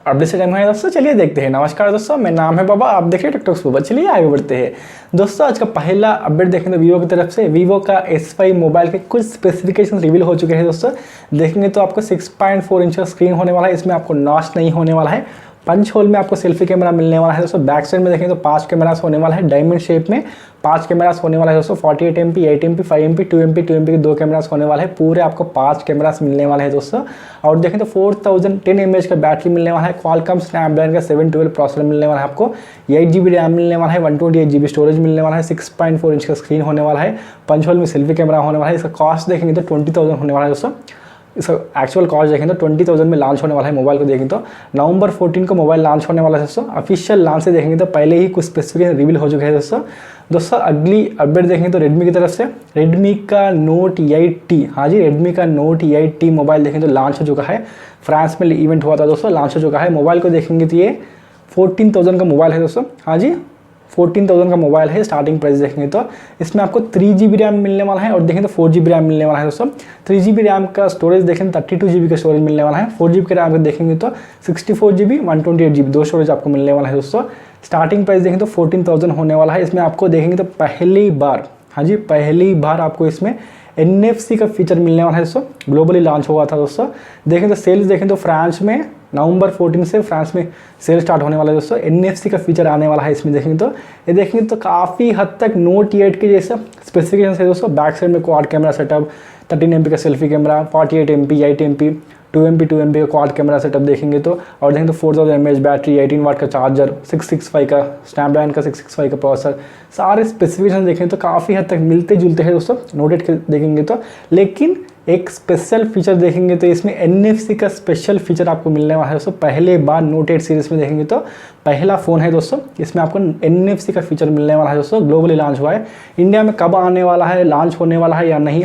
Update से time है दोस्तों, चलिए देखते हैं। नमस्कार दोस्तों, मेरा नाम है बाबा, आप देख रहे हैं टेक टॉक्स बाबा। चलिए आगे बढ़ते हैं दोस्तों। आज का पहला अपडेट देखें तो वीवो की तरफ से वीवो का S5 मोबाइल के कुछ स्पेसिफिकेशन रिवील हो चुके हैं दोस्तों। देखेंगे तो आपको 6.4 इंच का स्क्रीन होने वाला है, इसमें आपको नॉच नहीं होने वाला है। पंच होल में आपको सेल्फी कैमरा मिलने वाला है दोस्तों। बैक साइड में देखेंगे तो 5 कैमरास होने वाला है, डायमंड शेप में 5 कैमरास होने वाला है दोस्तों। 48 MP, 8 MP, 5 MP, 2 MP, 2 MP के 2 कैमरास होने वाले हैं। पूरे आपको 5 कैमरास मिलने वाले हैं दोस्तों। और देखें तो 4010 mAh का बैटरी मिलने वाला है। क्वालकॉम स्नैपड्रैगन का 712 प्रोसेसर मिलने वाला है आपको। 8 GB रैम मिलने वाला है, 128 GB स्टोरेज मिलने वाला है। 6.4 इंच का स्क्रीन होने वाला है। पंच होल में सेल्फी कैमरा होने वाला है। इसका कॉस्ट देखेंगे तो 20,000 होने वाला है दोस्तों। इसका एक्चुअल कॉस्ट देखें तो 20,000 में लॉन्च होने वाला है। मोबाइल को देखें तो नवंबर 14 को मोबाइल लॉन्च होने वाला है दोस्तों। ऑफिशियल लॉन्च से देखेंगे तो पहले ही कुछ स्पेसिफिकेशन रिवील हो चुके हैं दोस्तों। अगली अपडेट देखेंगे तो रेडमी की तरफ से रेडमी का नोट 8T, हाँ जी, रेडमी का नोट 8T मोबाइल देखें तो लॉन्च हो चुका है। फ्रांस में इवेंट हुआ था दोस्तों, लॉन्च हो चुका है। मोबाइल को देखेंगे तो ये 14,000 का मोबाइल है दोस्तों। हाँ जी, 14,000 का मोबाइल है। स्टार्टिंग प्राइस देखेंगे तो इसमें आपको 3 GB रैम मिलने वाला है और देखें तो 4 GB रैम मिलने वाला है दोस्तों। 3 GB रैम का स्टोरेज देखें 32 GB का स्टोरेज मिलने वाला है। 4 GB का रैम का देखेंगे तो 64 GB, 128 GB 2 स्टोरेज आपको मिलने वाला है दोस्तों। स्टार्टिंग प्राइस देखें तो 14,000 होने वाला है। इसमें आपको देखेंगे तो पहली बार, हाँ जी, पहली बार आपको इसमें NFC का फीचर मिलने वाला है दोस्तों। ग्लोबली लॉन्च हुआ था दोस्तों। देखें तो सेल्स देखें तो फ्रांस में नवंबर 14 से फ्रांस में सेल स्टार्ट होने वाला है दोस्तों। NFC का फीचर आने वाला है इसमें। देखेंगे तो ये देखेंगे तो काफ़ी हद तक नोट 8 के जैसा स्पेसिफिकेशन है दोस्तों। बैक साइड में क्वाड कैमरा सेटअप, 13 MP का selfie camera, 48 MP, 8 MP, 2 MP, 2 MP का क्वाड कैमरा सेटअप देखेंगे तो। और देखेंगे तो 4000 mAh बैटरी, 18 वाट का चार्जर, 665 का स्नैपड्रैगन का 665 का प्रोसेसर, सारे स्पेसिफिकेशन देखेंगे तो काफ़ी हद तक मिलते जुलते हैं दोस्तों नोट 8 के देखेंगे तो। लेकिन एक स्पेशल फीचर देखेंगे तो इसमें NFC का स्पेशल फीचर आपको मिलने वाला है दोस्तों। पहले बार नोट 8 सीरीज में देखेंगे तो पहला फ़ोन है दोस्तों, इसमें आपको NFC का फीचर मिलने वाला है दोस्तों। ग्लोबली लॉन्च हुआ है। इंडिया में कब आने वाला है, लॉन्च होने वाला है या नहीं,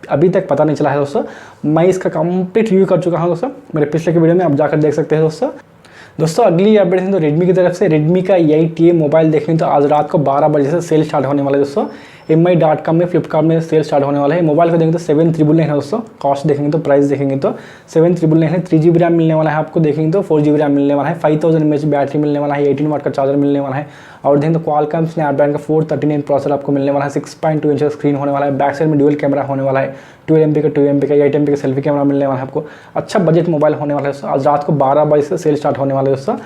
अभी तक पता नहीं चला है दोस्तों। मैं इसका कंप्लीट रिव्यू कर चुका हूँ दोस्तों मेरे पिछले के वीडियो में, आप जाकर देख सकते हैं दोस्तों। अगली अपडेट है तो रेडमी की तरफ से रेडमी का 8A मोबाइल देखें तो आज रात को 12 बजे से सेल स्टार्ट होने वाला है दोस्तों। mi.com में, फ्लिपकार्ट में सेल स्टार्ट होने वाला है। मोबाइल को देखेंगे तो 7,999 है दोस्तों। कॉस्ट देखेंगे तो प्राइस देखेंगे तो 7,999 है। 3 GB रैम मिलने वाला है आपको। देखेंगे तो 4 GB रैम मिलने वाला है। 5000 mAh बैटरी मिलने वाला है। 18 वाट का चार्जर मिलने वाला है। और देखेंगे तो क्वालकॉम स्नैपड्रैगन का 439 प्रोसेसर आपको मिलने वाला है। 6.2 इंच का स्क्रीन होने वाला है। बैक साइड में ड्यूअल कैमरा होने वाला है। 12 MP का, 2 MP का, 8 MP का सेल्फी कैमरा मिलने वाला है आपको। अच्छा बजट मोबाइल होने वाला है दोस्तों। आज रात को 12 बजे से सेल स्टार्ट होने वाला है दोस्तों।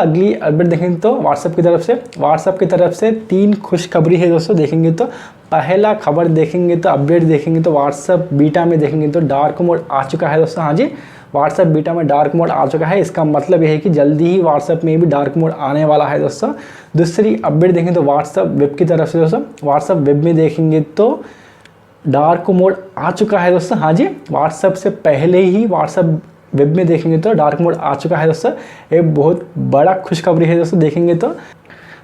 अगली अपडेट देखेंगे तो व्हाट्सएप की तरफ से 3 खुशखबरी है दोस्तों। देखेंगे तो पहला खबर देखेंगे तो अपडेट देखेंगे तो व्हाट्सएप बीटा में देखेंगे तो डार्क मोड आ चुका है दोस्तों। हाँ जी, व्हाट्सएप बीटा में डार्क मोड आ चुका है। इसका मतलब यह है कि जल्दी ही व्हाट्सएप में भी डार्क मोड आने वाला है दोस्तों। दूसरी अपडेट देखेंगे तो व्हाट्सएप वेब की तरफ से दोस्तों। व्हाट्सएप वेब में देखेंगे तो डार्क मोड आ चुका है दोस्तों। हाँ जी, व्हाट्सएप से पहले ही व्हाट्सएप वेब में देखेंगे तो डार्क मोड आ चुका है दोस्तों। ये बहुत बड़ा खुशखबरी है दोस्तों देखेंगे तो।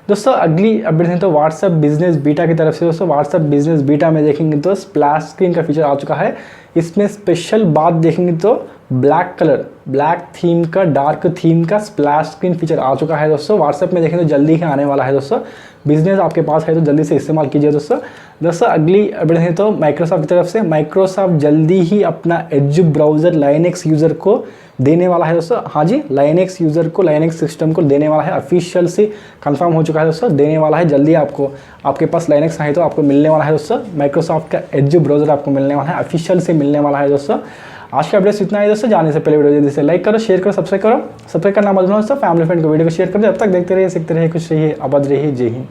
अगली अपडेट है तो व्हाट्सएप बिजनेस बीटा की तरफ से दोस्तों। व्हाट्सएप बिजनेस बीटा में देखेंगे तो स्प्लैश स्क्रीन का फीचर आ चुका है। इसमें स्पेशल बात देखेंगे तो ब्लैक थीम का, डार्क थीम का स्प्लैश स्क्रीन फीचर आ चुका है दोस्तों। व्हाट्सएप में देखेंगे तो जल्दी ही आने वाला है दोस्तों। बिजनेस आपके पास है तो जल्दी से इस्तेमाल कीजिए दोस्तों। अगली अपडेट है तो माइक्रोसॉफ्ट की तरफ से माइक्रोसॉफ्ट जल्दी ही अपना एज ब्राउज़र लाइनेक्स यूज़र को देने वाला है दोस्तों। हाँ जी, लाइनेक्स यूज़र को, लाइनेक्स सिस्टम को देने वाला है। ऑफिशियल से कंफर्म हो चुका है दोस्तों, देने वाला है जल्दी। आपको आपके पास लाइनेक्स है तो आपको मिलने वाला है दोस्तों। माइक्रोसॉफ्ट का एज ब्राउज़र आपको मिलने वाला है, ऑफिशियल से मिलने वाला है दोस्तों। आज का अपडेट इतना ही दोस्तों। जाने से पहले वीडियो जल्दी से लाइक करो, शेयर करो, सब्सक्राइब करना मत भूलना दोस्तों। फैमिली फ्रेंड को वीडियो को शेयर कर दो। अब तक देखते रहिए, सीखते रहिए, खुश रहिए, आबाद रहिए। जय हिंद।